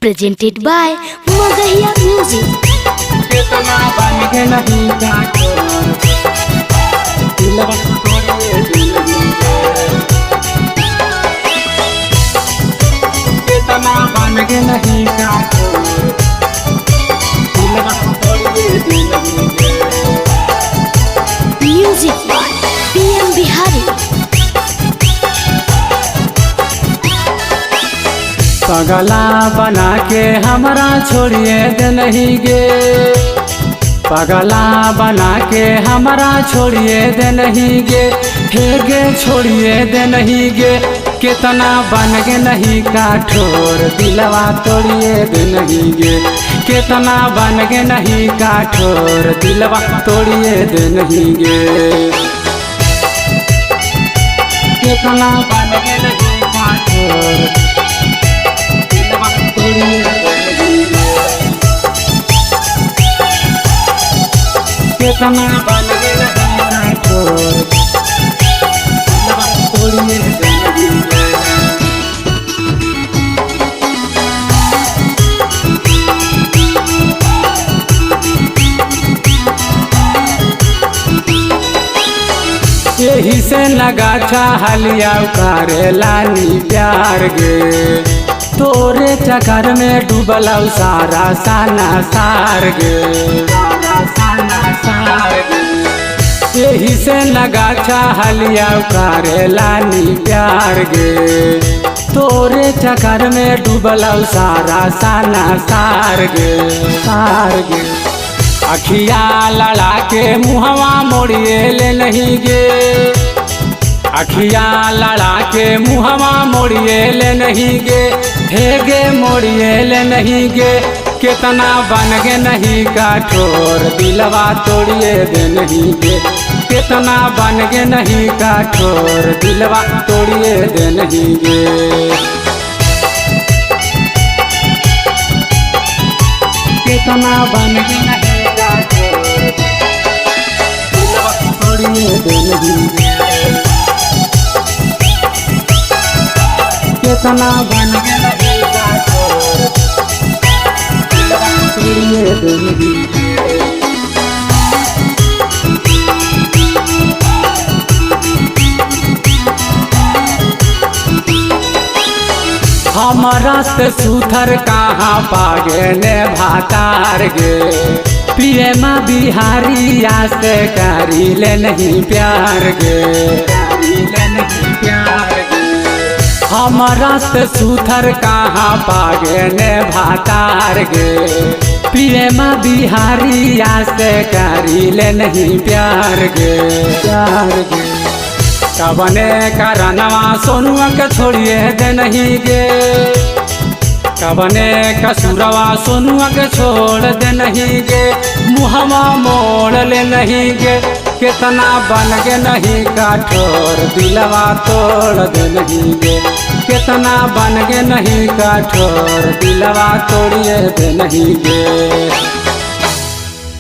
presented by Magahiya Music. कितना बन के नहीं जाते दिलवा तोड़े दिल कितना बन के नहीं जाते दिलवा तोड़े दिल Music by PM Bihari. पगला बना के हमरा छोड़िए दे नहीं गे पगला बना के हमरा छोड़िए दे नहीं गे हे गे छोड़िए दे नहीं गे कितना बन गे नहीं काठोर दिलवा तोड़िए दे नहीं गे कितना बन गे नहीं काठोर दिलवा तोड़िए दे नहीं गे कितना बन गे नहीं काठोर कितना बन गया छोड़ यही से लगा चाहलिया करे लानी प्यार गे तोरे चक्कर में डूबल सारा साना सार गे यही से लगा चाहलिया करे लानी प्यार गे तोरे चक्कर में डूबल सारा साना सार गे अखिया लड़ा के मुहवा मोड़िए ले नहीं गे अखिया लड़ा के मुहवा मोड़िए ले नहीं गे हे गे मोड़िए ले नहीं गे कितना बन गे नहीं काठोर दिलवा तोड़िए दे नहीं गे कितना बन गे नहीं काठोर दिलवा तोड़िए दे नहीं गे कितना बन गे नहीं काठोर दिलवा तोड़िए दे नहीं गे कितना बन गे नहीं काठोर दिलवा तोड़िए दे नहीं गे हमारा से सुथर कहाँ पागे ने भातार गे प्रेमा बिहारी से करी ले नहीं प्यार गे हमारा से सुथर कहाँ पागे ने भातार गे प्रेमा बिहारी से करी ले नहीं प्यार गे कबने करनवा सोनुआ के छोड़िए दे नहीं गे कबने कसुरवा सोनुआ के छोड़ दे नहीं गे मुहवा मोड़ ले नहीं गे कितना बन गे नहीं काठोर दिलवा तोड़ दे नहीं गे कितना बन गे नहीं काठोर दिलवा तोड़िए दे नहीं गे।